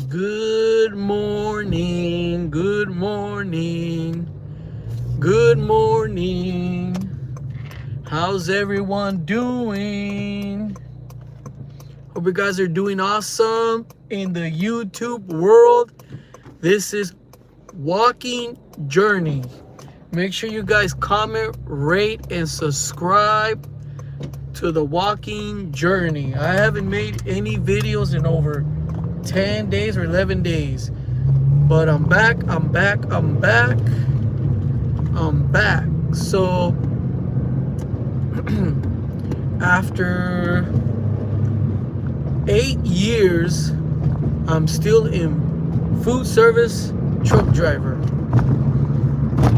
Good morning, good morning, good morning. How's everyone doing? Hope you guys are doing awesome in the YouTube world. This is Walking Journey. Make sure you guys comment, rate, and subscribe to the Walking Journey. I haven't made any videos in over 10 days or 11 days. But I'm back. So after 8 years, I'm still in food service truck driver.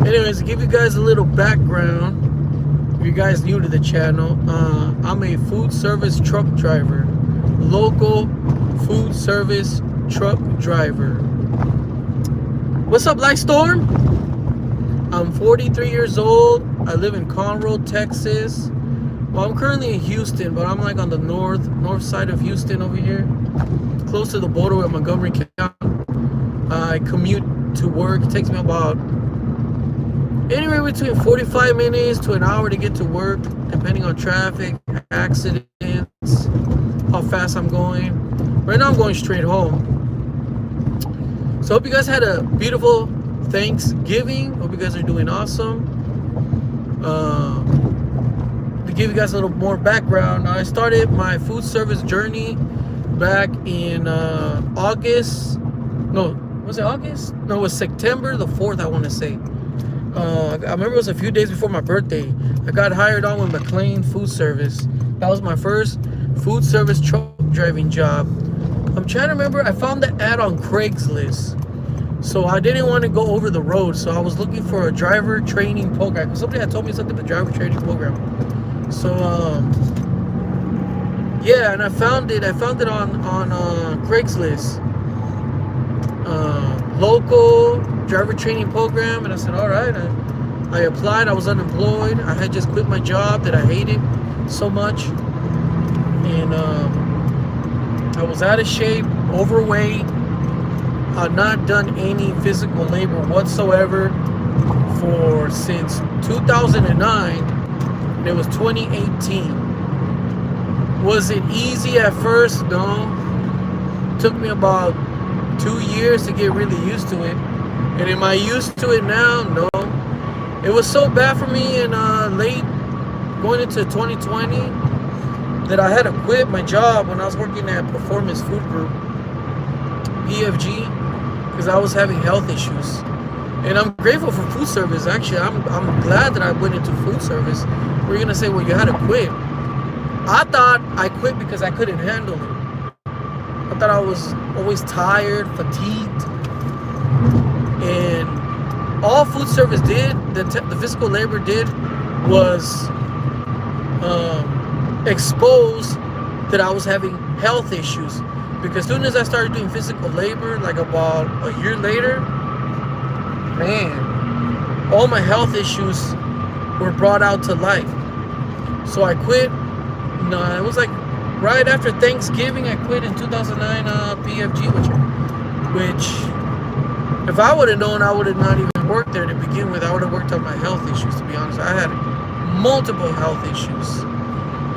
Anyways, to give you guys a little background, if you guys new to the channel, I'm a food service truck driver. Local food service truck driver. What's up, Lightstorm? I'm 43 years old. I live in Conroe, Texas. Well, I'm currently in Houston, but I'm like on the north side of Houston over here, close to the border with Montgomery County. I commute to work. It takes me about anywhere between 45 minutes to an hour to get to work, depending on traffic, accidents, how fast I'm going. Right now I'm going straight home. So hope you guys had a beautiful Thanksgiving. Hope you guys are doing awesome. To give you guys a little more background, I started my food service journey back in August. No, was it August? No, it was September the 4th, I want to say. I remember it was a few days before my birthday. I got hired on with McLean Food Service. That was my first food service truck driving job. I'm trying to remember, I found the ad on Craigslist. So I didn't want to go over the road. So I was looking for a driver training program. Somebody had told me something about the driver training program. So yeah, and I found it on Craigslist. Local driver training program, and I said, all right. I applied. I was unemployed. I had just quit my job that I hated so much, and I was out of shape, overweight. I'd not done any physical labor whatsoever since 2009, and it was 2018. Was it easy at first? No. Took me about 2 years to get really used to it. And am I used to it now? No. It was so bad for me in late going into 2020 that I had to quit my job when I was working at Performance Food Group, PFG, because I was having health issues. And I'm grateful for food service. Actually, I'm glad that I went into food service. We're going to say, well, you had to quit. I thought I quit because I couldn't handle it. I thought I was always tired, fatigued. And all food service did, the physical labor did, was expose that I was having health issues. Because as soon as I started doing physical labor, like about a year later, man, all my health issues were brought out to life. So I quit. No, it was like right after Thanksgiving. I quit in 2009 PFG, which if I would have known, I would have not even worked there to begin with. I would have worked on my health issues, to be honest. I had multiple health issues.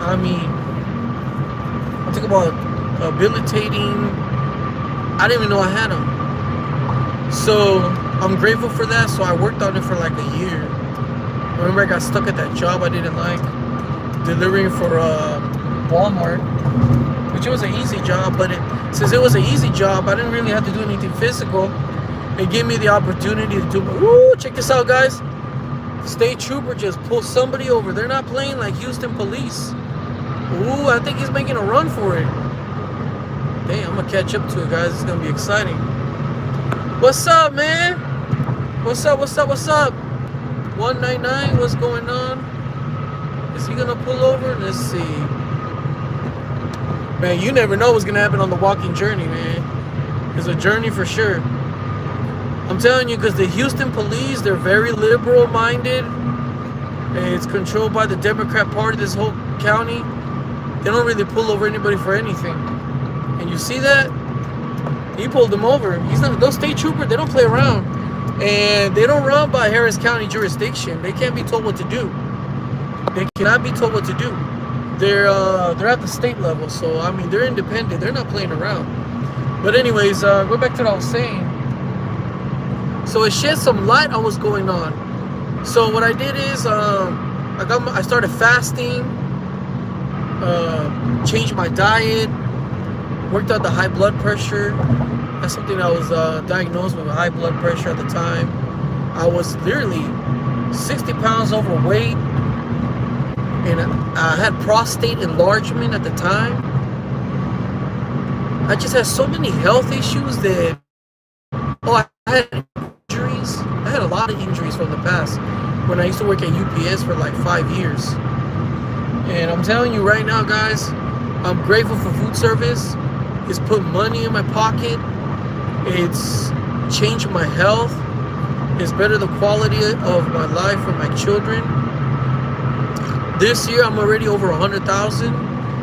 I mean, I talk about debilitating. I didn't even know I had them. So I'm grateful for that. So I worked on it for like a year. I remember I got stuck at that job I didn't like, delivering for Walmart, which was an easy job. But since it was an easy job, I didn't really have to do anything physical. It gave me the opportunity to do. Ooh, check this out, guys. State trooper just pulled somebody over. They're not playing like Houston police. Ooh, I think he's making a run for it. Hey, I'm gonna catch up to it, guys. It's gonna be exciting. What's up, man? What's up? 199, what's going on? Is he gonna pull over? Let's see. Man, you never know what's gonna happen on the walking journey, man. It's a journey for sure. I'm telling you, because the Houston police, they're very liberal minded. It's controlled by the Democrat Party, this whole county. They don't really pull over anybody for anything. And you see that? He pulled him over. He's not. Those state troopers, they don't play around, and they don't run by Harris County jurisdiction. They can't be told what to do. They cannot be told what to do. They're at the state level, so I mean they're independent. They're not playing around. But anyways, go back to what I was saying. So it shed some light on what's going on. So what I did is I started fasting, changed my diet, worked out the high blood pressure. That's something I was diagnosed with high blood pressure at the time. I was literally 60 pounds overweight, and I had prostate enlargement at the time. I just had so many health issues that, I had injuries. I had a lot of injuries from the past when I used to work at UPS for like 5 years. And I'm telling you right now, guys, I'm grateful for food service. It's put money in my pocket. It's changed my health. It's better the quality of my life for my children. This year, I'm already over 100,000,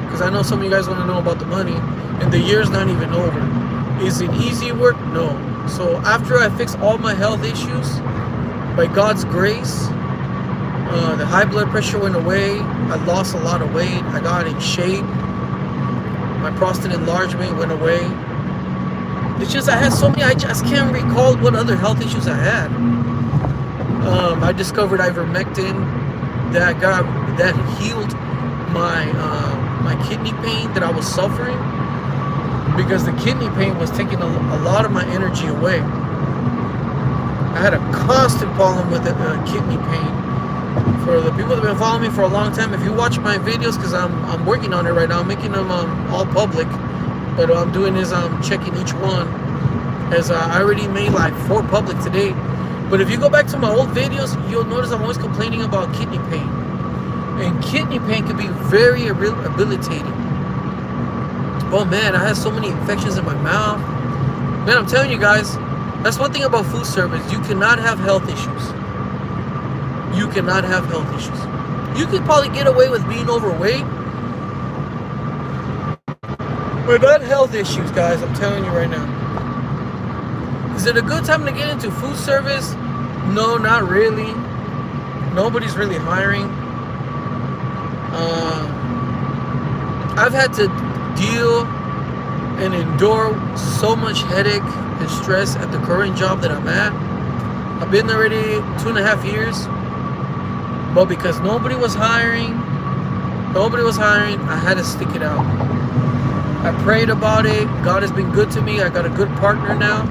because I know some of you guys want to know about the money, and the year's not even over. Is it easy work? No. So after I fix all my health issues, by God's grace, the high blood pressure went away. I lost a lot of weight. I got in shape. My prostate enlargement went away. It's just I had so many. I just can't recall what other health issues I had. I discovered ivermectin that healed my kidney pain that I was suffering, because the kidney pain was taking a lot of my energy away. I had a constant problem with kidney pain. For the people that have been following me for a long time, if you watch my videos, because I'm working on it right now, I'm making them all public, but what I'm doing is I'm checking each one, as I already made like 4 public today. But if you go back to my old videos, you'll notice I'm always complaining about kidney pain. And kidney pain can be very debilitating. Oh man, I had so many infections in my mouth. Man, I'm telling you guys, that's one thing about food service. You cannot have health issues. You cannot have health issues. You could probably get away with being overweight, but not health issues, guys. I'm telling you right now. Is it a good time to get into food service? No, not really. Nobody's really hiring. I've had to deal and endure so much headache and stress at the current job that I'm at. I've been there already 2.5 years. But because nobody was hiring, I had to stick it out. I prayed about it. God has been good to me. I got a good partner now.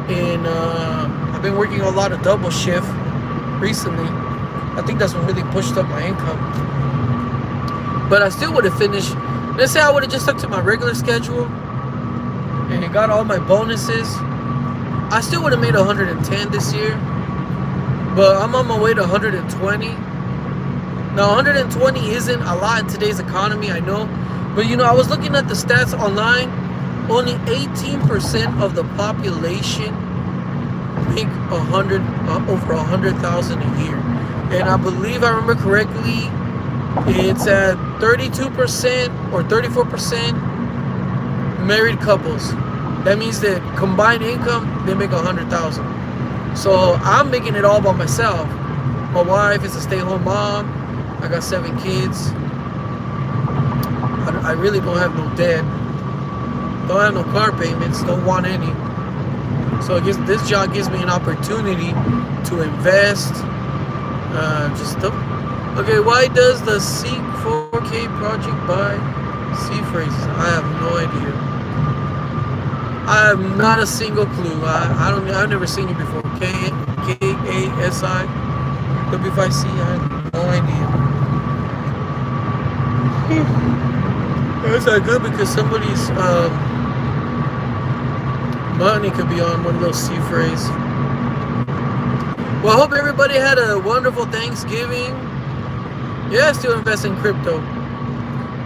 And I've been working a lot of double shift recently. I think that's what really pushed up my income. But I still would have finished. Let's say I would have just stuck to my regular schedule and got all my bonuses. I still would have made 110 this year. But I'm on my way to 120. Now, 120 isn't a lot in today's economy, I know. But, I was looking at the stats online. Only 18% of the population make over 100,000 a year. And I believe I remember correctly, it's at 32% or 34% married couples. That means that combined income, they make 100,000. So I'm making it all by myself. My wife is a stay-at-home mom. I got 7 kids. I really don't have no debt. Don't have no car payments. Don't want any. So this job gives me an opportunity to invest. Okay, why does the Seek 4K project buy C phrases? I have no idea. I have not a single clue. I've never seen you before. K-A-S-I W5C. I have no idea. That's not good, because somebody's money could be on one of those C phrases. Well, I hope everybody had a wonderful Thanksgiving. Yeah, I still invest in crypto.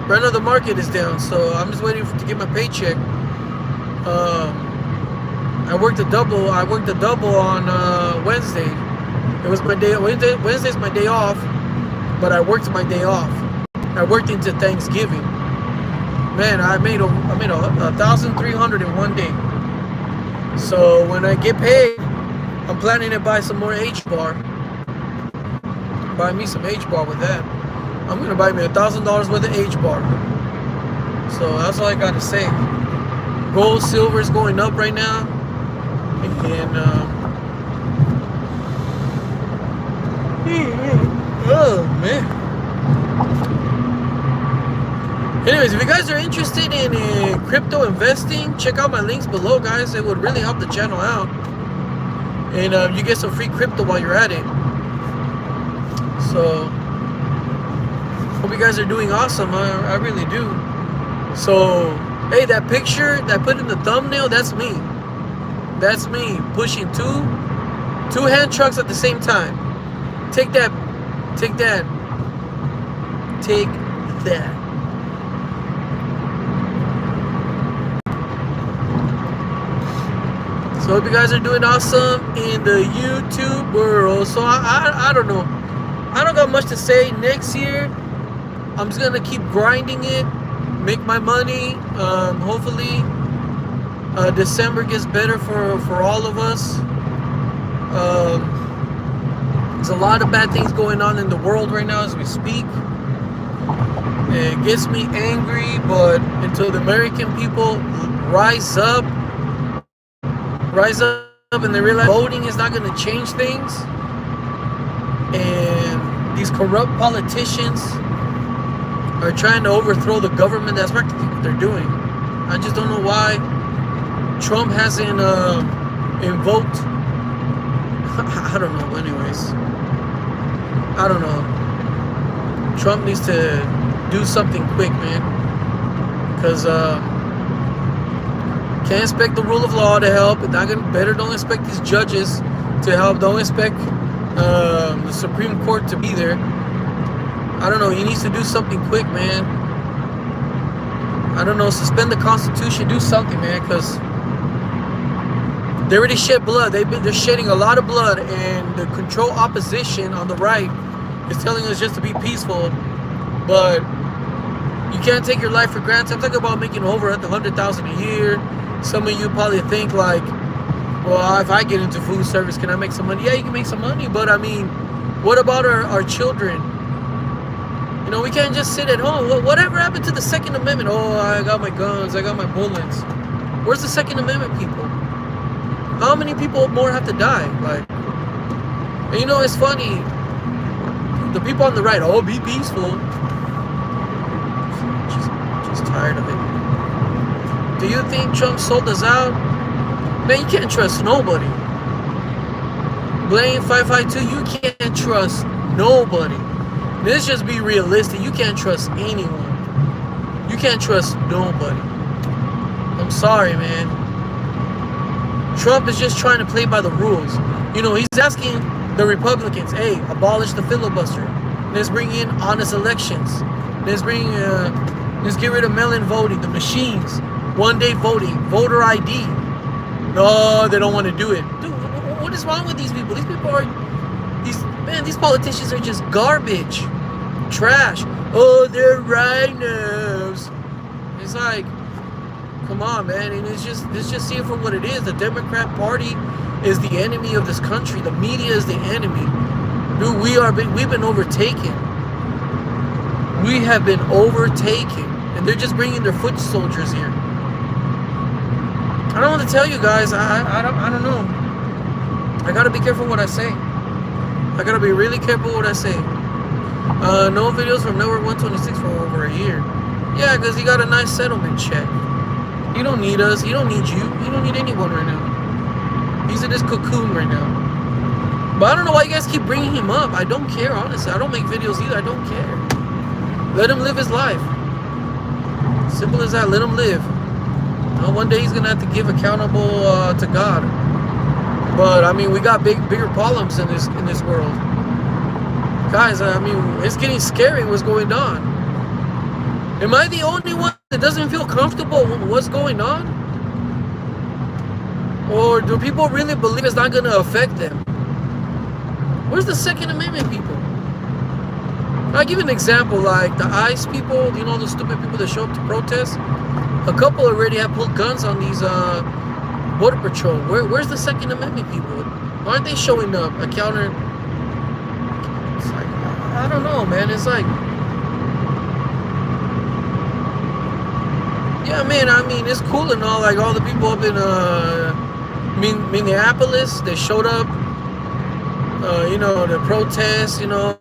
Right now the market is down, so I'm just waiting to get my paycheck. I worked a double on Wednesday. It was my day. Wednesday's my day off, but I worked my day off. I worked into Thanksgiving. Man, I made a 1,300 in one day. So when I get paid, I'm planning to buy some more H-bar. Buy me some H-bar with that. I'm gonna buy me $1,000 worth of H-bar. So that's all I gotta say. Gold, silver is going up right now, and oh man. Anyways, if you guys are interested in crypto investing, check out my links below, guys. It would really help the channel out, and you get some free crypto while you're at it. So hope you guys are doing awesome. I really do. So hey, that picture that I put in the thumbnail, that's me. That's me pushing two hand trucks at the same time. Take that. Take that. Take that. So hope you guys are doing awesome in the YouTube world. So I don't know. I don't got much to say. Next year, I'm just gonna keep grinding it, make my money. Hopefully, December gets better for all of us. There's a lot of bad things going on in the world right now as we speak. It gets me angry, but until the American people rise up and they realize voting is not going to change things, and these corrupt politicians are trying to overthrow the government. That's practically what they're doing. I just don't know why Trump hasn't invoked. I don't know. Anyways, I don't know. Trump needs to do something quick, man, because can't expect the rule of law to help. Don't expect these judges to help. Don't expect the Supreme Court to be there. I don't know. He needs to do something quick, man. I don't know. Suspend the Constitution. Do something, man, because they already shed blood. They're shedding a lot of blood, and the control opposition on the right is telling us just to be peaceful, but you can't take your life for granted. I'm talking about making over $100,000 a year. Some of you probably think like, well, if I get into food service, can I make some money? Yeah, you can make some money, but I mean, what about our children? You know, we can't just sit at home. Whatever happened to the Second Amendment? Oh, I got my guns, I got my bullets. Where's the Second Amendment, people? How many people more have to die? Like, and you know, it's funny. The people on the right, oh, be peaceful. Just tired of it. Do you think Trump sold us out? Man, you can't trust nobody. Blame 552, you can't trust nobody. Let's just be realistic. You can't trust anyone. You can't trust nobody. I'm sorry, man. Trump is just trying to play by the rules. You know, he's asking the Republicans, hey, abolish the filibuster. Let's bring in honest elections. Let's get rid of mail-in voting, the machines, one-day voting, voter ID. No, they don't want to do it. Dude, what is wrong with these people? These people are, these politicians are just garbage, trash. Oh, they're rhinos. It's like, come on, man. And let's just see it for what it is. The Democrat Party is the enemy of this country. The media is the enemy. Dude, we've been overtaken. We have been overtaken, and they're just bringing their foot soldiers here. I don't want to tell you guys. I don't know. I gotta be careful what I say. I gotta be really careful what I say. No videos from Network 126 for over a year. Yeah, because he got a nice settlement check. He don't need us. He don't need you. He don't need anyone right now. He's in this cocoon right now. But I don't know why you guys keep bringing him up. I don't care, honestly. I don't make videos either. I don't care. Let him live his life. Simple as that. Let him live. You know, one day he's gonna have to give accountable to God. But I mean, we got bigger problems in this world, guys. I mean, it's getting scary. What's going on? Am I the only one that doesn't feel comfortable with what's going on? Or do people really believe it's not gonna affect them? Where's the Second Amendment, people? I'll give you an example, like the ICE people, you know, the stupid people that show up to protest. A couple already have pulled guns on these border patrol. Where's the Second Amendment people? Why aren't they showing up? A counter. It's like, I don't know, man. It's like, yeah, man. I mean, it's cool and all. Like all the people up in Minneapolis, they showed up. You know, the protests. You know,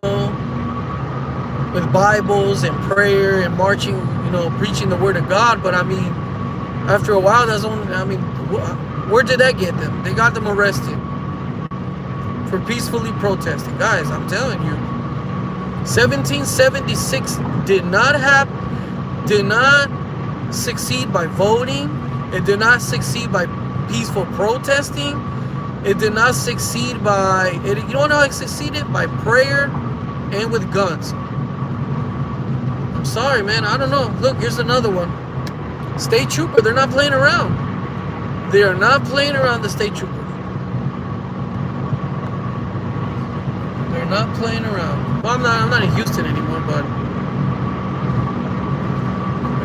with Bibles and prayer and marching. You know, preaching the word of God. But I mean, after a while, that's only. I mean, where did that get them? They got them arrested for peacefully protesting. Guys, I'm telling you, 1776 did not succeed by voting. It did not succeed by peaceful protesting. It did not succeed by it. You know how it succeeded? By prayer and with guns. I'm sorry, man. I don't know. Look, here's another one. State trooper. They're not playing around. They are not playing around, the state trooper. They're not playing around. Well, I'm not in Houston anymore, but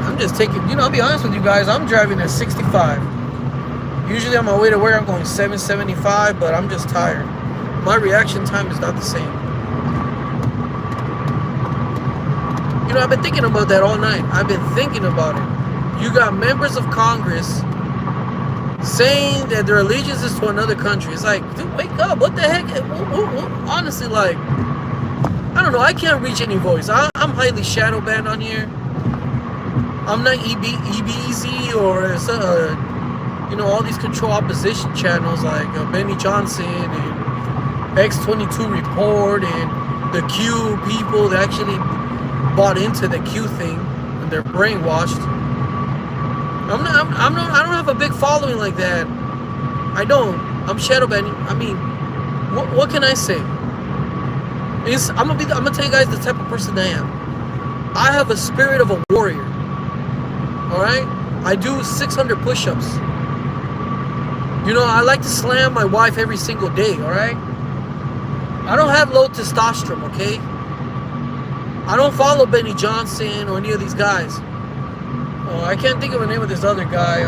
I'm just taking, you know, I'll be honest with you guys, I'm driving at 65. Usually on my way to work, I'm going 775, but I'm just tired. My reaction time is not the same. You know, I've been thinking about that all night. I've been thinking about it. You got members of Congress saying that their allegiance is to another country. It's like, dude, wake up. What the heck? Honestly, like, I don't know. I can't reach any voice. I'm highly shadow banned on here. I'm not EBZ or, you know, all these control opposition channels like Benny Johnson and X22 Report and the Q people that actually bought into the Q thing and they're brainwashed. I don't have a big following like that. I don't. I'm shadow banning. I mean, what can I say? I'm gonna tell you guys the type of person I am. I have a spirit of a warrior. All right. I do 600 push-ups. You know, I like to slam my wife every single day. All right. I don't have low testosterone. Okay. I don't follow Benny Johnson or any of these guys. I can't think of the name of this other guy.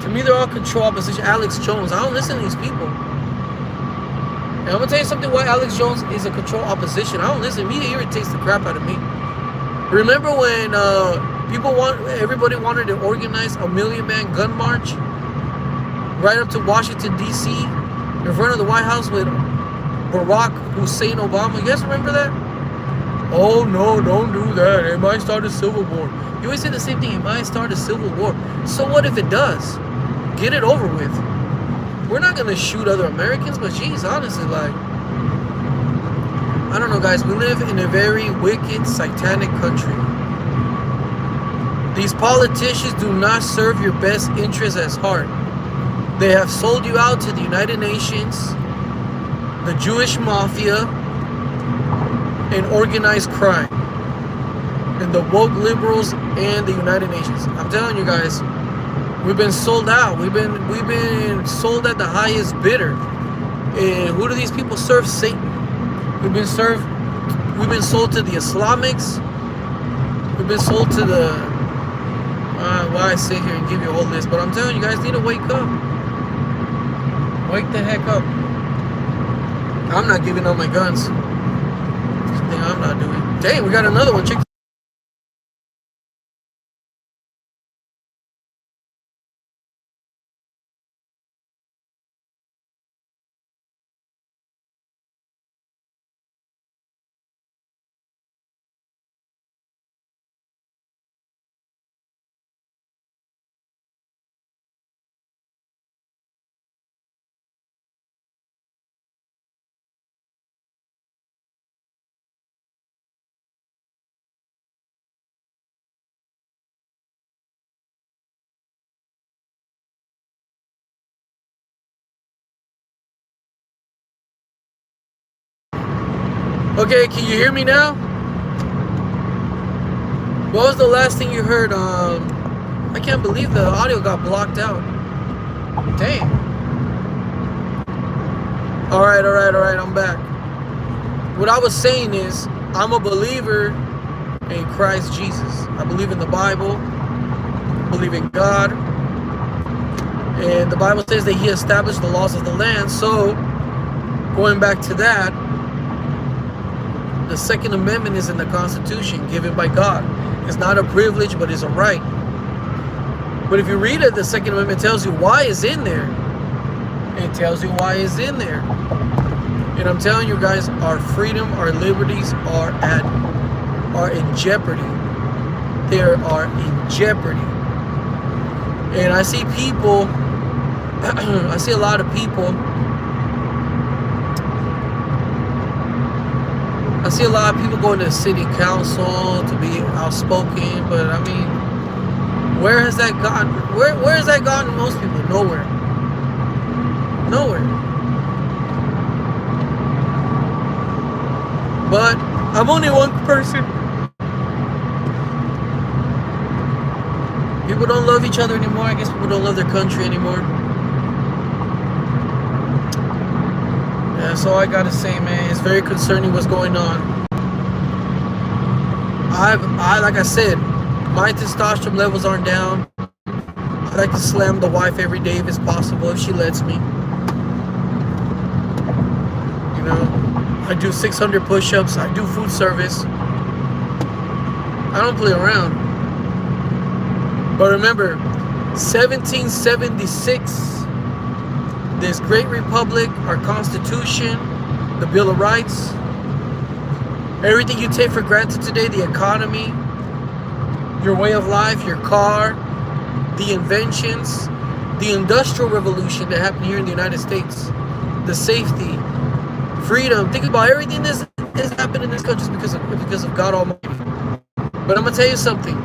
To me, they're all control opposition. Alex Jones. I don't listen to these people. And I'm going to tell you something why Alex Jones is a control opposition. I don't listen. Me, it irritates the crap out of me. Remember when everybody wanted to organize a 1,000,000-man gun march right up to Washington, D.C. in front of the White House with Barack Hussein Obama? You guys remember that? Oh, no, don't do that. It might start a civil war. You always say the same thing. It might start a civil war. So what if it does? Get it over with. We're not going to shoot other Americans, but geez, honestly, like, I don't know, guys. We live in a very wicked, satanic country. These politicians do not serve your best interests at heart. They have sold you out to the United Nations, the Jewish mafia, and organized crime, and the woke liberals and the United Nations. I'm telling you guys, we've been sold out. We've been sold at the highest bidder. And who do these people serve? Satan. We've been sold to the Islamics. We've been sold to the why I sit here and give you a whole list, but I'm telling you guys, need to wake up. Wake the heck up. I'm not giving up my guns. Something I'm not doing. Dang, we got another one. Check. Okay, can you hear me now? What was the last thing you heard? I can't believe the audio got blocked out. Dang. Alright, I'm back. What I was saying is, I'm a believer in Christ Jesus. I believe in the Bible. I believe in God. And the Bible says that he established the laws of the land. So, going back to that, the Second Amendment is in the Constitution given by God. It's not a privilege, but it's a right. But if you read it, the Second Amendment tells you why it's in there. It tells you why it's in there. And I'm telling you guys, our freedom, our liberties are in jeopardy. They are in jeopardy. And I see people, I see a lot of people, I see a lot of people going to city council to be outspoken, but I mean, where has that gotten? Where has that gotten most people? Nowhere. Nowhere. But I'm only one person. People don't love each other anymore. I guess people don't love their country anymore. Yeah, that's all I gotta say, man. It's very concerning what's going on. Like I said, my testosterone levels aren't down. I like to slam the wife every day if it's possible, if she lets me. You know, I do 600 push-ups. I do food service. I don't play around. But remember, 1776, this great republic, our Constitution, the Bill of Rights, everything you take for granted today, the economy, your way of life, your car, the inventions, the Industrial Revolution that happened here in the United States, the safety, freedom. Think about everything that has happened in this country because of God Almighty. But I'm going to tell you something.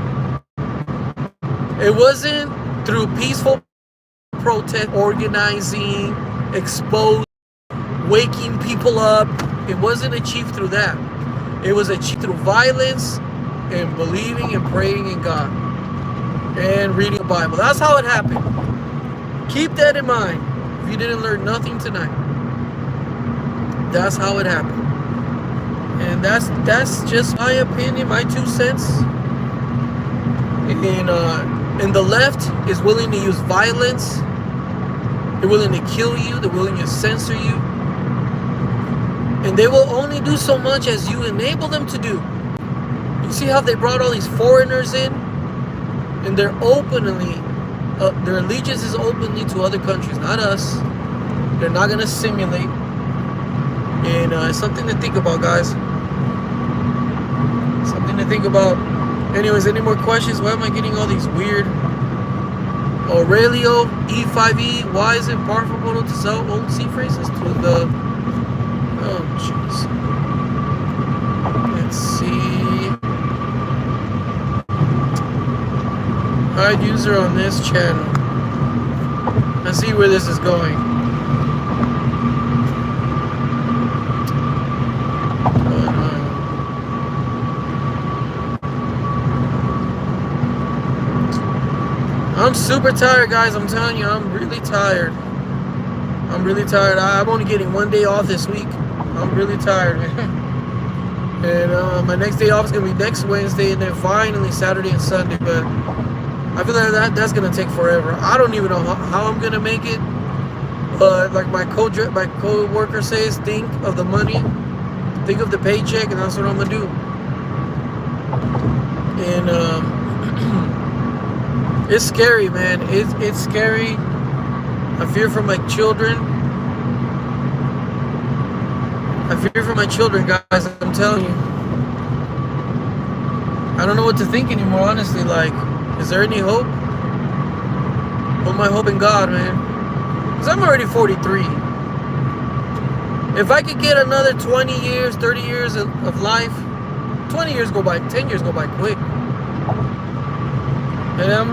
It wasn't through peaceful protest, organizing, exposing, waking people up. It wasn't achieved through that. It was achieved through violence and believing and praying in God and reading the Bible. That's how it happened. Keep that in mind. If you didn't learn nothing tonight, that's how it happened. And that's just my opinion, my 2 cents. And the left is willing to use violence. They're willing to kill you. They're willing to censor you. And they will only do so much as you enable them to do. You see how they brought all these foreigners in? And they're openly, their allegiance is openly to other countries, not us. They're not going to simulate. And it's something to think about, guys. Something to think about. Anyways, any more questions? Why am I getting all these weird Aurelio E5E? Why is it profitable to sell old C phrases to the... Oh, jeez. Let's see. Hide user on this channel. Let's see where this is going. I'm super tired, guys. I'm telling you, I'm really tired. I'm really tired. I'm only getting 1 day off this week. I'm really tired, man. And my next day off is going to be next Wednesday, and then finally Saturday and Sunday. But I feel like that's going to take forever. I don't even know how I'm going to make it. But like my co-worker says, think of the money. Think of the paycheck, and that's what I'm going to do. And it's scary, man. It's scary. I fear for my children. I fear for my children, guys. I'm telling you. I don't know what to think anymore, honestly. Like, is there any hope? Put my hope in God, man. Because I'm already 43. If I could get another 20 years, 30 years of life, 20 years go by, 10 years go by quick. And I'm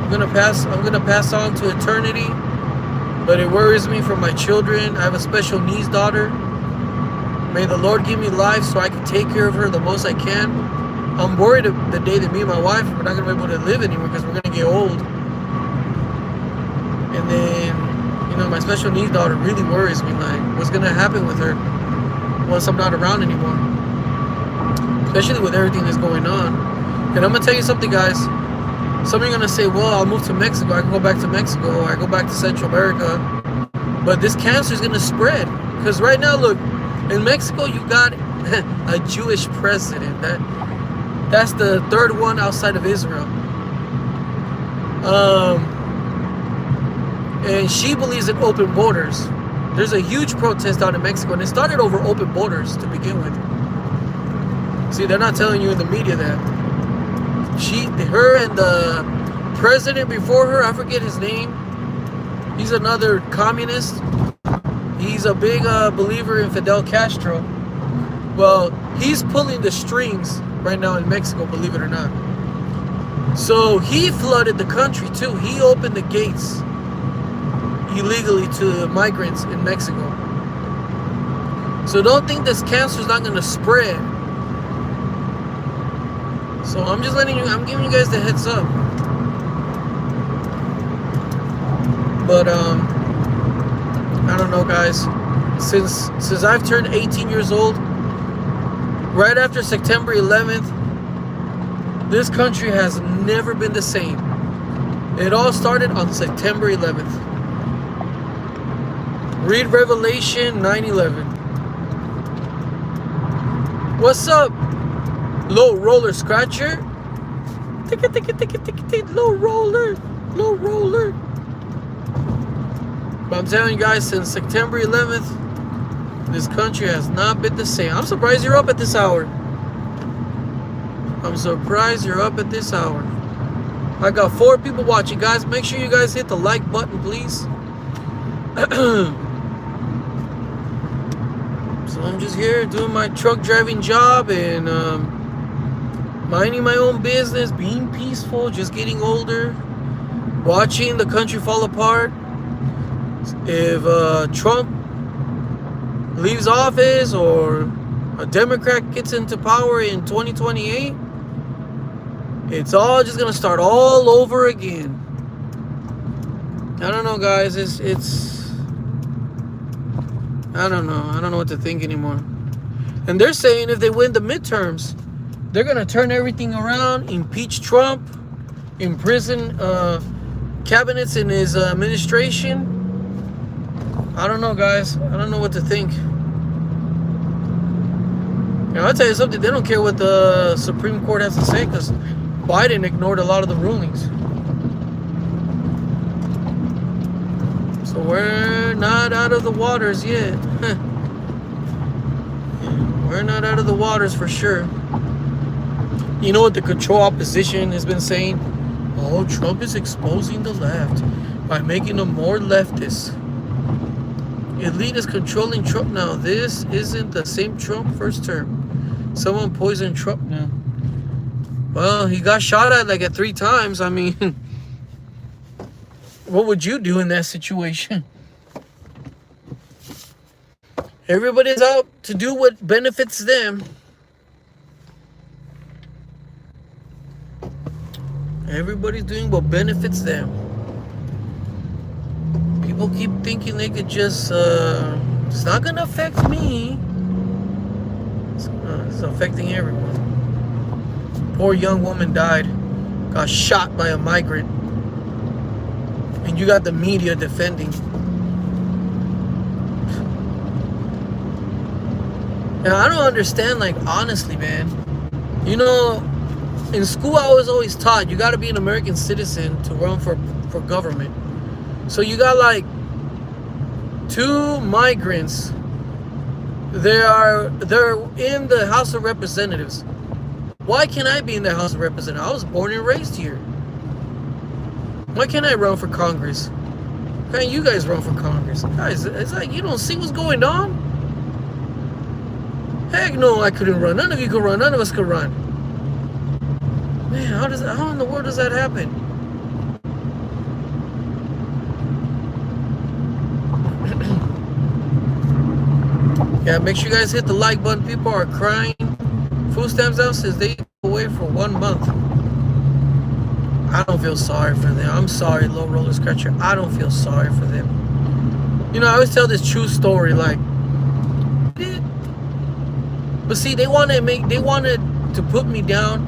gonna pass on to eternity. But it worries me for my children. I have a special needs daughter. May the Lord give me life so I can take care of her the most I can. I'm worried the day that me and my wife we're not gonna be able to live anymore because we're gonna get old. And then, you know, my special needs daughter really worries me. Like, what's gonna happen with her? once I'm not around anymore. Especially with everything that's going on. And I'm gonna tell you something, guys. Some of you are gonna say, well, I'll move to Mexico, I can go back to Mexico, or I go back to Central America. But this cancer is gonna spread. Because right now, look, in Mexico you got a Jewish president. That's the third one outside of Israel. And she believes in open borders. There's a huge protest out in Mexico, and it started over open borders to begin with. See, they're not telling you in the media that her and the president before her, I forget his name. He's another communist. He's a big believer in Fidel Castro. Well, he's pulling the strings right now in Mexico, believe it or not. So he flooded the country too. He opened the gates illegally to migrants in Mexico. So don't think this cancer is not going to spread. So I'm giving you guys the heads up. But I don't know, guys. Since I've turned 18 years old, right after September 11th, this country has never been the same. It all started on September 11th. Read Revelation 9:11. What's up, low roller scratcher? Low roller. But I'm telling you guys, since September 11th, this country has not been the same. I'm surprised you're up at this hour. I got 4 people watching, guys. Make sure you guys hit the like button, please. So I'm just here doing my truck driving job and minding my own business, being peaceful, just getting older, watching the country fall apart. If Trump leaves office or a Democrat gets into power in 2028, it's all just gonna start all over again. I don't know, guys. I don't know what to think anymore. And they're saying if they win the midterms, they're gonna turn everything around, impeach Trump, imprison cabinets in his administration. I don't know, guys. I don't know what to think. Now, I'll tell you something. They don't care what the Supreme Court has to say because Biden ignored a lot of the rulings. So we're not out of the waters yet. We're not out of the waters for sure. You know what the control opposition has been saying? Oh, Trump is exposing the left by making them more leftist. Elite is controlling Trump now. This isn't the same Trump first term. Someone poisoned Trump now. Well, he got shot at like 3 times. I mean, what would you do in that situation? Everybody's out to do what benefits them. Everybody's doing what benefits them. People keep thinking they could just, it's not going to affect me. It's affecting everyone. Poor young woman died. Got shot by a migrant. And you got the media defending. Now, I don't understand, like, honestly, man. You know, in school I was always taught you got to be an American citizen to run for government. So you got like 2 migrants. They're in the House of Representatives. Why can't I be in the House of Representatives? I was born and raised here. Why can't I run for Congress? Why can't you guys run for Congress? Guys, it's like you don't see what's going on. Heck no, I couldn't run. None of you could run. None of us could run. Man, how in the world does that happen? Yeah, make sure you guys hit the like button. People are crying. Food stamps out since they away for 1 month. I don't feel sorry for them. I'm sorry, low roller scratcher. I don't feel sorry for them. You know, I always tell this true story. Like, But see, they wanted to put me down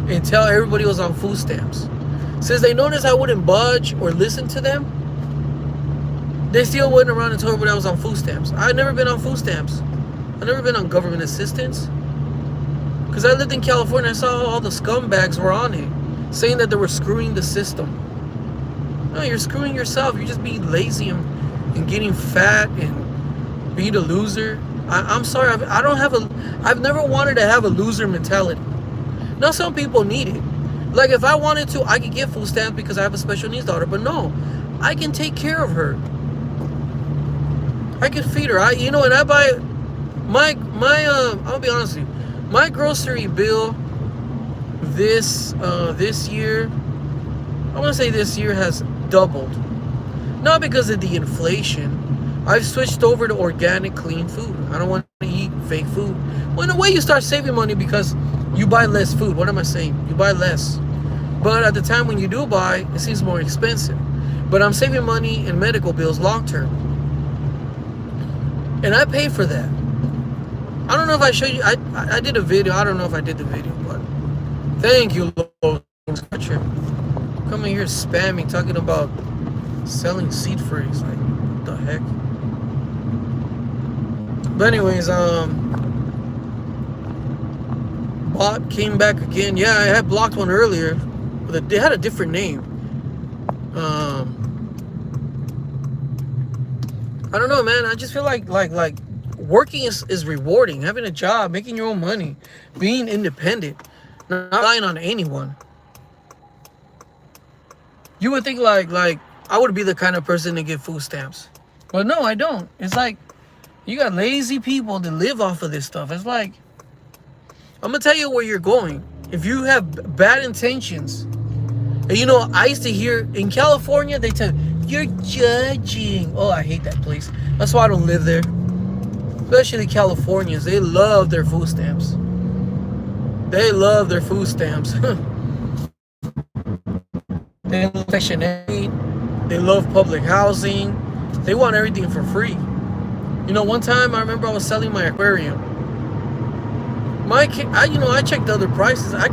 and tell everybody was on food stamps. Since they noticed I wouldn't budge or listen to them, they still went around and told everybody I was on food stamps. I've never been on food stamps. I've never been on government assistance. Because I lived in California, I saw all the scumbags were on it, saying that they were screwing the system. No, you're screwing yourself. You're just being lazy and getting fat and being a loser. I'm sorry, I've never wanted to have a loser mentality. Now some people need it. Like if I wanted to, I could get food stamps because I have a special needs daughter. But no, I can take care of her. I can feed her. And I buy I'll be honest with you, my grocery bill this year, I want to say this year has doubled. Not because of the inflation. I've switched over to organic, clean food. I don't want to eat fake food. Well, in a way, you start saving money because you buy less food. What am I saying? You buy less. But at the time when you do buy, it seems more expensive. But I'm saving money in medical bills long term. And I pay for that. I don't know if I showed you. I did a video. I don't know if I did the video, but thank you, Lord. Coming here spamming, talking about selling seed phrase. Like, what the heck? But anyways, bot came back again. Yeah, I had blocked one earlier, but they had a different name. I don't know, man. I just feel like working is rewarding. Having a job, making your own money, being independent, not relying on anyone. You would think like I would be the kind of person to get food stamps, but no, I don't. It's like you got lazy people that live off of this stuff. It's like, I'm gonna tell you where you're going. If you have bad intentions, and I used to hear in California, they tell you're judging. Oh, I hate that place. That's why I don't live there. Especially Californians, they love their food stamps. They love their food stamps. They love Section 8. They love public housing. They want everything for free. One time I remember I was selling my aquarium. I checked the other prices. I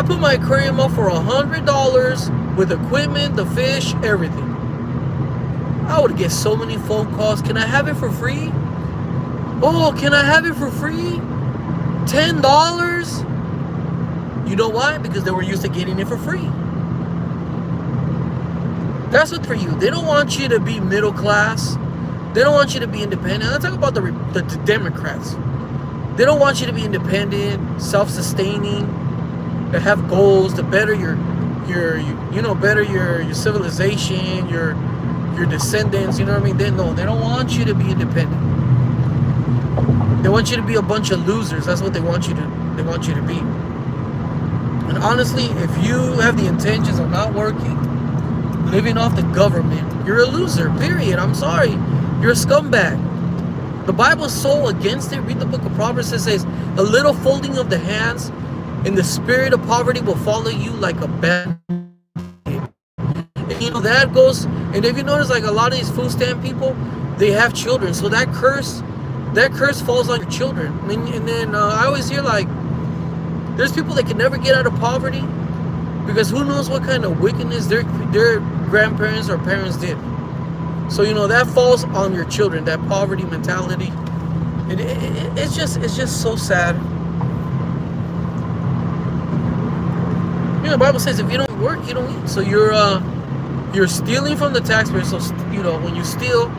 put my aquarium up for $100 with equipment, the fish, everything. I would get so many phone calls. Can I have it for free? Oh, can I have it for free? $10? You know why? Because they were used to getting it for free. That's what for you. They don't want you to be middle class. They don't want you to be independent. I'm talking about the Democrats. They don't want you to be independent, self-sustaining, to have goals, to better better your civilization, your descendants. You know what I mean? They don't want you to be independent. They want you to be a bunch of losers. That's what they want you to be. And honestly, if you have the intentions of not working, living off the government, you're a loser, period. I'm sorry. You're a scumbag. The Bible is so against it. Read the book of Proverbs. It says, a little folding of the hands and the spirit of poverty will follow you like a bandit. And that goes, and if you notice, like a lot of these food stamp people, they have children. So that curse falls on your children. And then I always hear like, there's people that can never get out of poverty because who knows what kind of wickedness their grandparents or parents did. So that falls on your children, that poverty mentality. It's just so sad. The Bible says if you don't work, you don't eat. So you're stealing from the taxpayer. So when you steal,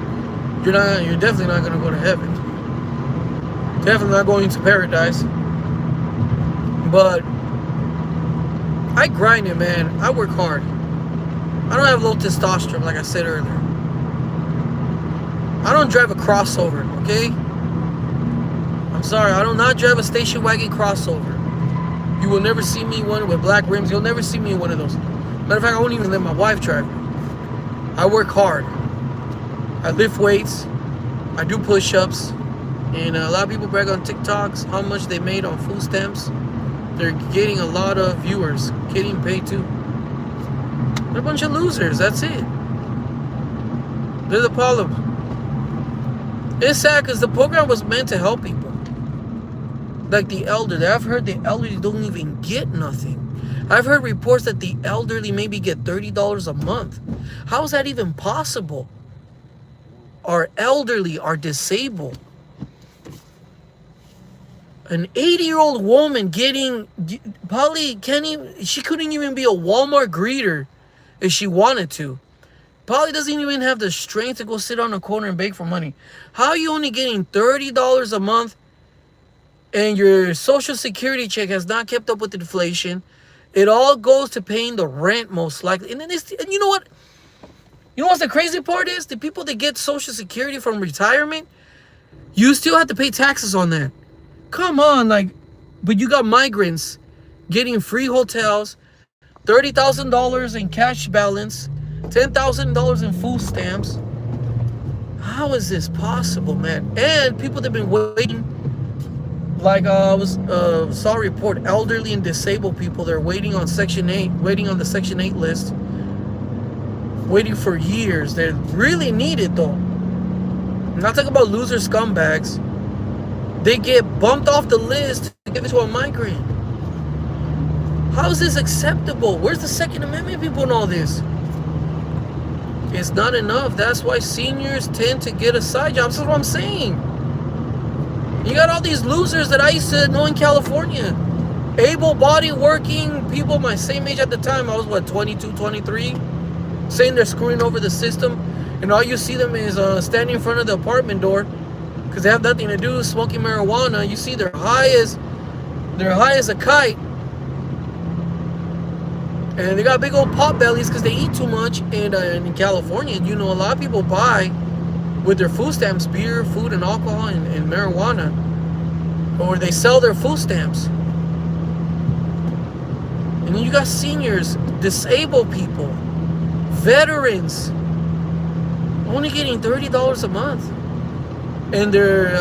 you're definitely not going to go to heaven. Definitely not going to paradise. But I grind it, man. I work hard. I don't have low testosterone, like I said earlier. I don't drive a crossover, okay? I'm sorry, I do not drive a station wagon crossover. You will never see me one with black rims. You'll never see me in one of those. Matter of fact, I won't even let my wife drive me. I work hard. I lift weights. I do push-ups. And a lot of people brag on TikToks how much they made on food stamps. They're getting a lot of viewers, getting paid too. They're a bunch of losers, that's it. They're the problem. It's sad because the program was meant to help people. like the elderly. I've heard the elderly don't even get nothing. I've heard reports that the elderly maybe get $30 a month. How is that even possible? Our elderly are disabled. An 80-year-old woman getting, probably can't even, she couldn't even be a Walmart greeter if she wanted to. Probably doesn't even have the strength to go sit on a corner and beg for money. How are you only getting $30 a month and your social security check has not kept up with inflation? It all goes to paying the rent most likely. And then and you know what? You know what's the crazy part is? The people that get social security from retirement, you still have to pay taxes on that. Come on, like, but you got migrants getting free hotels, $30,000 in cash balance, $10,000 in food stamps. How is this possible, man? And people that have been waiting, like I saw a report, elderly and disabled people, they're waiting on Section 8, waiting on the Section 8 list, waiting for years. They really need it, though. I'm not talking about loser scumbags. They get bumped off the list to give it to a migrant. How is this acceptable? Where's the Second Amendment people in all this? It's not enough. That's why seniors tend to get a side job. That's what I'm saying. You got all these losers that I used to know in California. Able-bodied working people my same age at the time. I was, what, 22, 23? Saying they're screwing over the system. And all you see them is standing in front of the apartment door because they have nothing to do, smoking marijuana. You see they're high as a kite. And they got big old pot bellies because they eat too much. And in California, you know, a lot of people buy with their food stamps beer, food, and alcohol and marijuana. Or they sell their food stamps. And then you got seniors, disabled people, veterans, only getting $30 a month. And their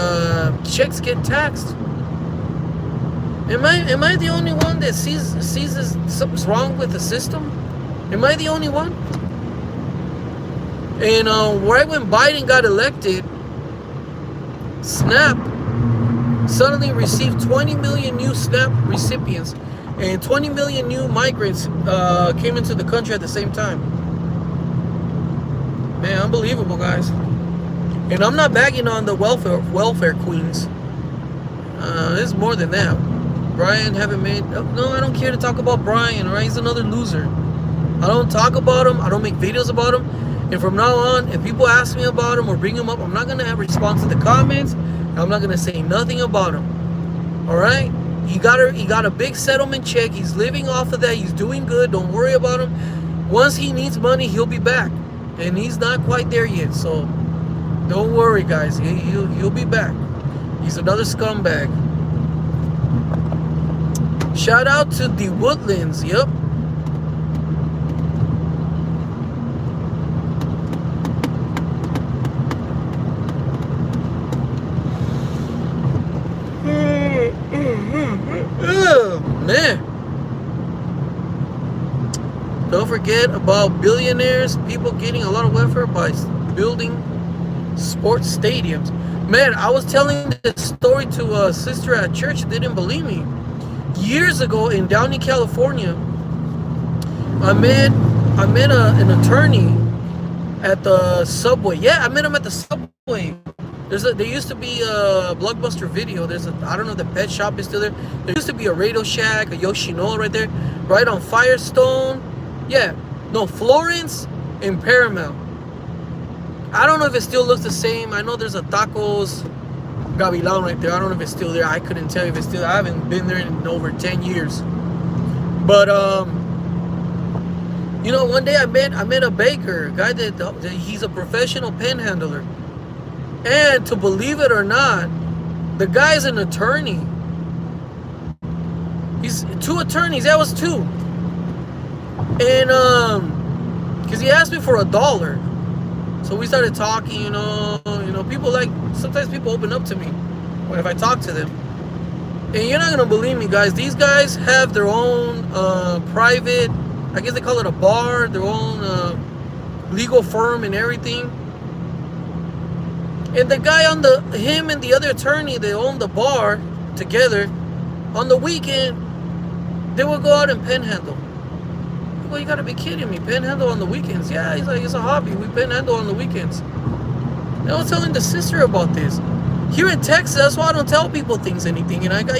checks get taxed. Am I the only one that sees something's wrong with the system? Am I the only one? And right when Biden got elected, SNAP suddenly received 20 million new SNAP recipients, and 20 million new migrants came into the country at the same time. Man, unbelievable, guys. And I'm not bagging on the welfare queens. It's more than that. Brian haven't made... No, I don't care to talk about Brian, alright? He's another loser. I don't talk about him. I don't make videos about him. And from now on, if people ask me about him or bring him up, I'm not going to have a response to the comments. I'm not going to say nothing about him. Alright? He got a big settlement check. He's living off of that. He's doing good. Don't worry about him. Once he needs money, he'll be back. And he's not quite there yet. So, don't worry, guys. He'll be back. He's another scumbag. Shout out to the Woodlands. Yep. Oh, man. Don't forget about billionaires, people getting a lot of welfare by building sports stadiums. Man, I was telling this story to a sister at church. They didn't believe me. Years ago in Downey, California, I met an attorney at the subway. Yeah, I met him at the subway. There used to be a Blockbuster Video. I don't know if the pet shop is still there. There used to be a Radio Shack, a Yoshinoya right there, right on Firestone. Yeah, no, Florence and Paramount. I don't know if it still looks the same. I know there's a Tacos Gavilan right there. I don't know if it's still there. I couldn't tell you if it's still. I haven't been there in over 10 years. But you know, one day I met a baker, a guy that he's a professional panhandler, and to believe it or not, the guy's an attorney. He's two attorneys. That was two. And because he asked me for $1. So we started talking, you know, people sometimes people open up to me if I talk to them. And you're not going to believe me, guys. These guys have their own private, I guess they call it a bar, their own legal firm and everything. And the guy him and the other attorney, they own the bar together. On the weekend, they would go out and panhandle. Well, you gotta be kidding me. Panhandle on the weekends. Yeah, he's like, it's a hobby. We panhandle on the weekends. And I was telling the sister about this. Here in Texas, that's why I don't tell people anything. And I got,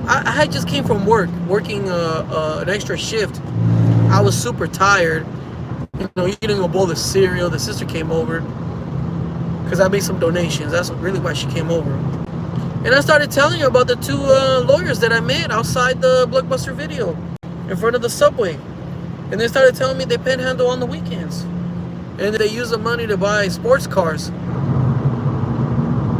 I just came from working an extra shift. I was super tired. Eating a bowl of cereal. The sister came over because I made some donations. That's really why she came over. And I started telling her about the two lawyers that I met outside the Blockbuster Video in front of the subway. And they started telling me they panhandle on the weekends. And they use the money to buy sports cars.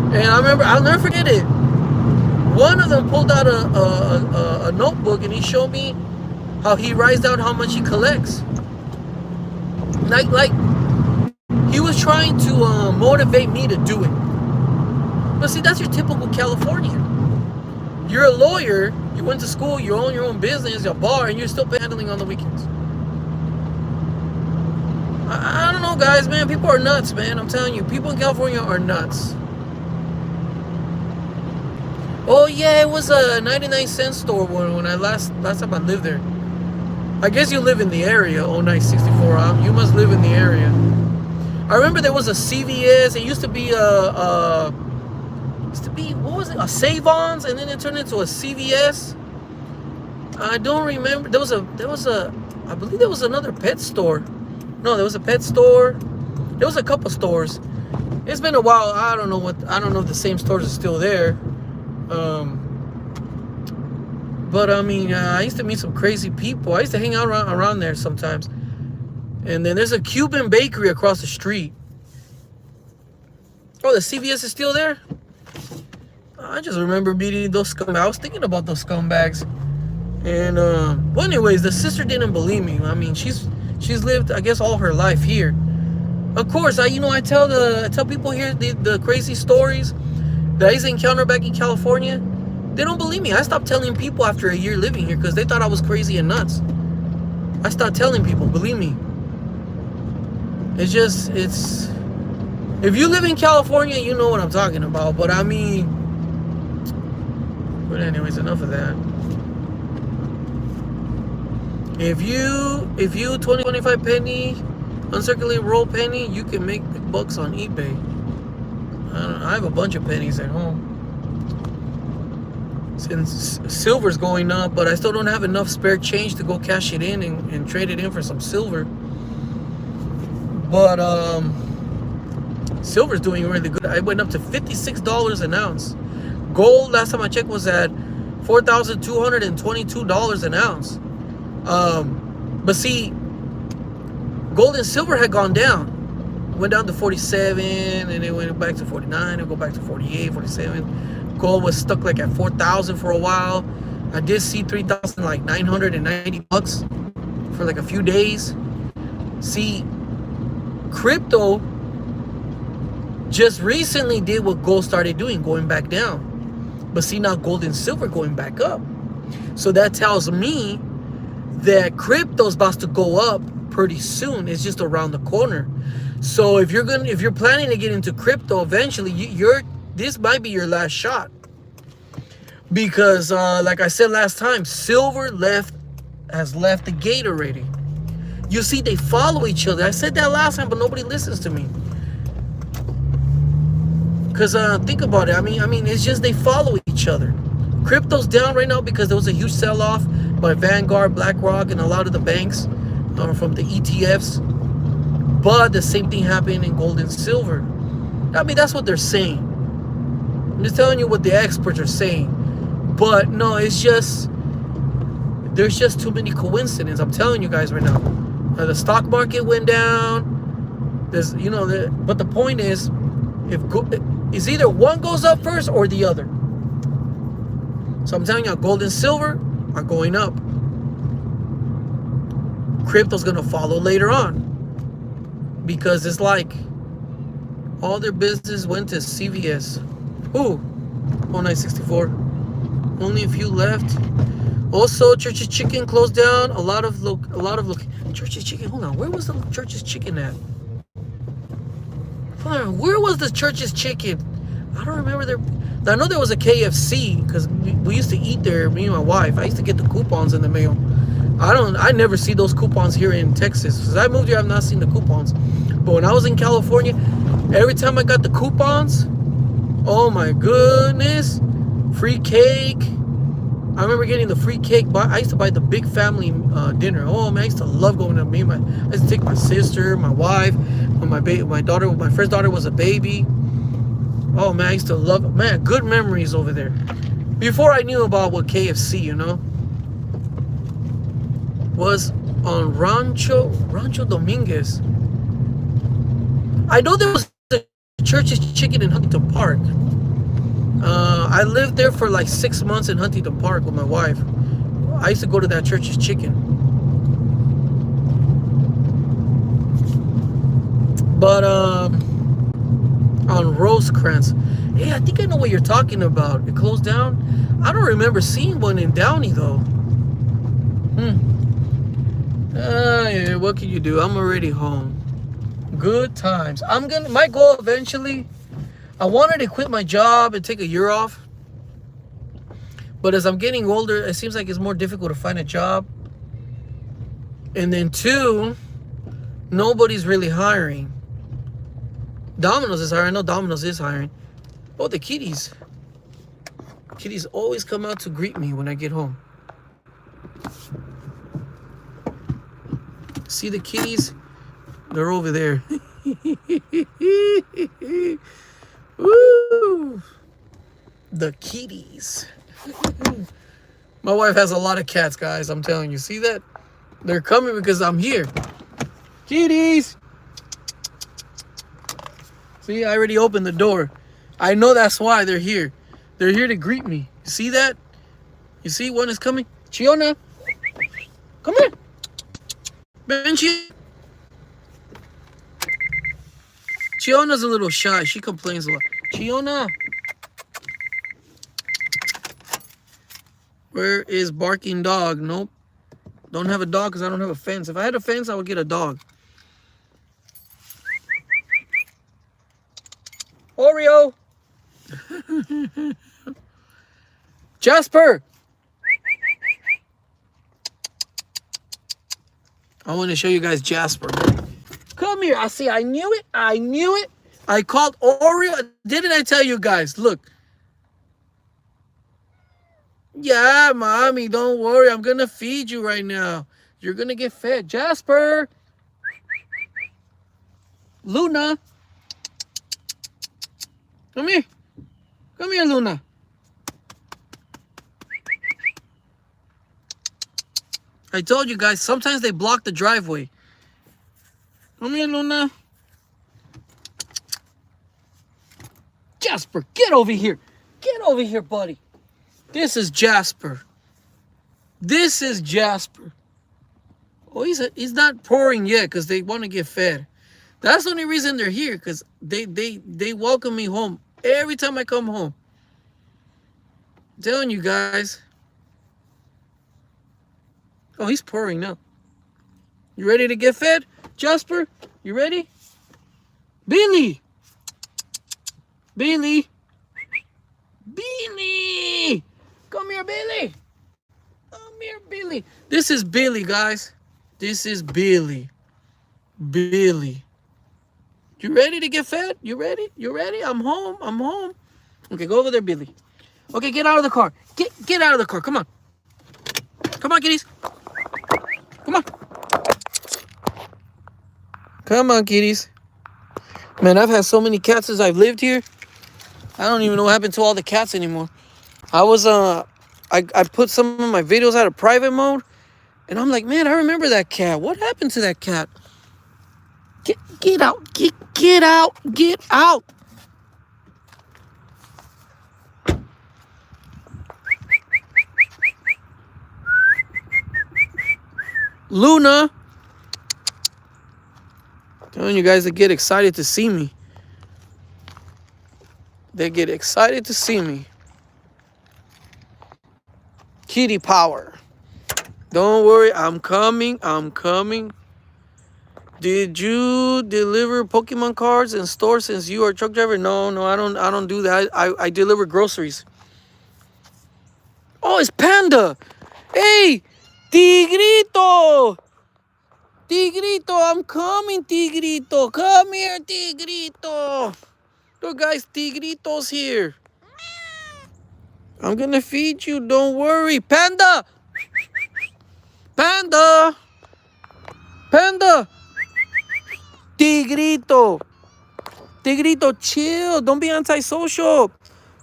And I remember, I'll never forget it. One of them pulled out a notebook and he showed me how he writes down how much he collects. Like he was trying to motivate me to do it. But see, that's your typical Californian. You're a lawyer, you went to school, you own your own business, a bar, and you're still panhandling on the weekends. I don't know, guys, man. People are nuts, man. I'm telling you, people in California are nuts. Oh yeah, it was a 99-cent store when I last time I lived there. I guess you live in the area, 0964. You must live in the area. I remember there was a CVS. It used to be what was it? A Save-Ons, and then it turned into a CVS. I don't remember. There was a I believe there was another pet store. No, there was a pet store. There was a couple stores. It's been a while. I don't know if the same stores are still there. But I mean, I used to meet some crazy people. I used to hang out around there sometimes. And then there's a Cuban bakery across the street. Oh, the CVS is still there? I just remember meeting those scumbags. I was thinking about those scumbags. And, well, anyways, the sister didn't believe me. I mean, she's lived, I guess, all her life here. Of course, I tell people here the crazy stories that I used to encounter back in California. They don't believe me. I stopped telling people after a year living here because they thought I was crazy and nuts. I stopped telling people, believe me. It's if you live in California, you know what I'm talking about. But I mean, but anyways, enough of that. If you 25 penny uncirculated roll penny, you can make big bucks on eBay. I have a bunch of pennies at home. Since silver's going up, but I still don't have enough spare change to go cash it in and trade it in for some silver. But silver's doing really good. I went up to $56 an ounce. Gold, last time I checked, was at $4,222 an ounce. But see, gold and silver had gone down. Went down to 47, and it went back to 49, and go back to 48, 47. Gold was stuck like at 4,000 for a while. I did see 3,000, like 990 bucks for like a few days. See, crypto just recently did what gold started doing, going back down. But see, now gold and silver going back up. So that tells me that crypto's about to go up pretty soon. It's just around the corner. So if you're planning to get into crypto eventually, this might be your last shot. Because like I said last time, silver has left the gate already. You see, they follow each other. I said that last time, but nobody listens to me. Because think about it. I mean, it's just they follow each other. Crypto's down right now because there was a huge sell-off by Vanguard, BlackRock, and a lot of the banks from the ETFs. But the same thing happened in gold and silver. I mean, that's what they're saying. I'm just telling you what the experts are saying. But no, there's just too many coincidences. I'm telling you guys right now. The stock market went down. But the point is, it's either one goes up first or the other. So I'm telling you, gold and silver are going up. Crypto's gonna follow later on, because it's like all their business went to CVS. Ooh, 0964. Only a few left. Also, Church's Chicken closed down. A lot of Church's Chicken. Hold on, where was the Church's Chicken at? Hold on, where was the Church's Chicken? I don't remember I know there was a KFC because we used to eat there, me and my wife. I used to get the coupons in the mail. I never see those coupons here in Texas. Since I moved here, I've not seen the coupons. But when I was in California, every time I got the coupons, oh my goodness, free cake. I remember getting the free cake. I used to buy the big family dinner. Oh man, I used to love going to I used to take my sister, my wife, when my daughter, my first daughter was a baby. Oh man, I used to love it. Man, good memories over there. Before I knew about what KFC, you know, was on Rancho Dominguez. I know there was a Church's Chicken in Huntington Park. I lived there for like 6 months in Huntington Park with my wife. I used to go to that Church's Chicken. But on Rosecrans, hey, I think I know what you're talking about. It closed down. I don't remember seeing one in Downey though. Yeah, what can you do? I'm already home. Good times. My goal eventually, I wanted to quit my job and take a year off. But as I'm getting older, it seems like it's more difficult to find a job. And then 2, nobody's really hiring. Domino's is hiring. I know Domino's is hiring. Oh, the kitties. Kitties always come out to greet me when I get home. See the kitties? They're over there. Woo! The kitties. My wife has a lot of cats, guys. I'm telling you. See that? They're coming because I'm here. Kitties! See, I already opened the door. I know that's why they're here. They're here to greet me. You see that? You see one is coming? Chiona! Come here! Benji! Chiona's a little shy. She complains a lot. Chiona! Where is barking dog? Nope. Don't have a dog because I don't have a fence. If I had a fence, I would get a dog. Oreo! Jasper! I want to show you guys Jasper. Come here. I knew it. I called Oreo. Didn't I tell you guys? Look. Yeah, mommy, don't worry. I'm going to feed you right now. You're going to get fed. Jasper. Luna. Come here. Come here, Luna. I told you guys, sometimes they block the driveway. Come here, Luna. Jasper, get over here. Get over here, buddy. This is Jasper. This is Jasper. Oh, he's not pouring yet because they want to get fed. That's the only reason they're here, because they welcome me home every time I come home. I'm telling you guys. Oh, he's pouring now. You ready to get fed? Jasper, you ready? Billy! Billy! Billy! Come here, Billy! Come here, Billy. This is Billy, guys. This is Billy. Billy. You ready to get fed? You ready? You ready? I'm home. I'm home. Okay, go over there, Billy. Okay, get out of the car. Get out of the car. Come on. Come on, kitties. Come on. Come on, kitties. Man, I've had so many cats since I've lived here. I don't even know what happened to all the cats anymore. I put some of my videos out of private mode, and I'm like, man, I remember that cat. What happened to that cat? Get out. Get out. Get out. Luna. Telling you guys to get excited to see me. They get excited to see me. Kitty power. Don't worry, I'm coming. I'm coming. Did you deliver Pokemon cards in store since you are a truck driver? No, I don't do that. I deliver groceries. Oh, it's Panda. Hey, Tigrito. Tigrito, I'm coming, Tigrito. Come here, Tigrito. Look, guys, Tigrito's here. I'm gonna feed you. Don't worry. Panda. Panda. Panda. Tigrito. Tigrito, chill. Don't be antisocial.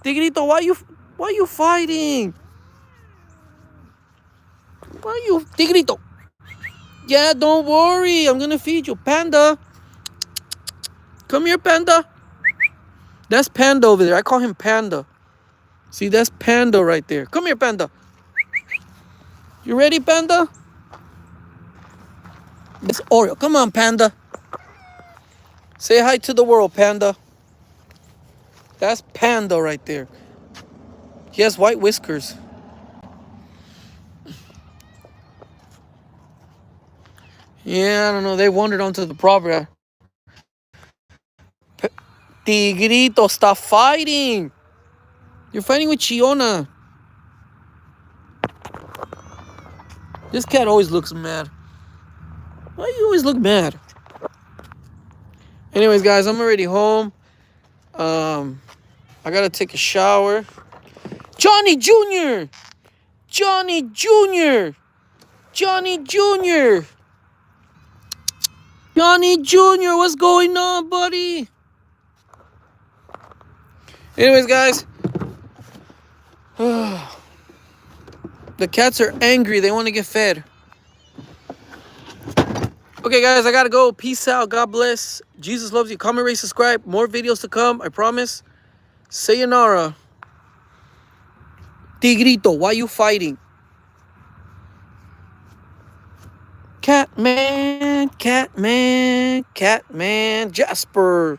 Tigrito, why you fighting? Why you Tigrito? Yeah, don't worry. I'm gonna feed you. Panda. Come here, Panda. That's Panda over there. I call him Panda. See, that's Panda right there. Come here, Panda. You ready, Panda? That's Oreo. Come on, Panda. Say hi to the world, Panda. That's Panda right there. He has white whiskers. Yeah, I don't know. They wandered onto the property. Tigrito, stop fighting. You're fighting with Chiona. This cat always looks mad. Why you always look mad? Anyways, guys, I'm already home. I gotta take a shower. Johnny Jr. Johnny Jr. Johnny Jr. Johnny Jr. What's going on, buddy? Anyways, guys. The cats are angry. They want to get fed. Okay, guys, I gotta go. Peace out. God bless. Jesus loves you. Comment, rate, subscribe. More videos to come. I promise. Sayonara. Tigrito, why you fighting? Catman, Catman, Catman, Jasper.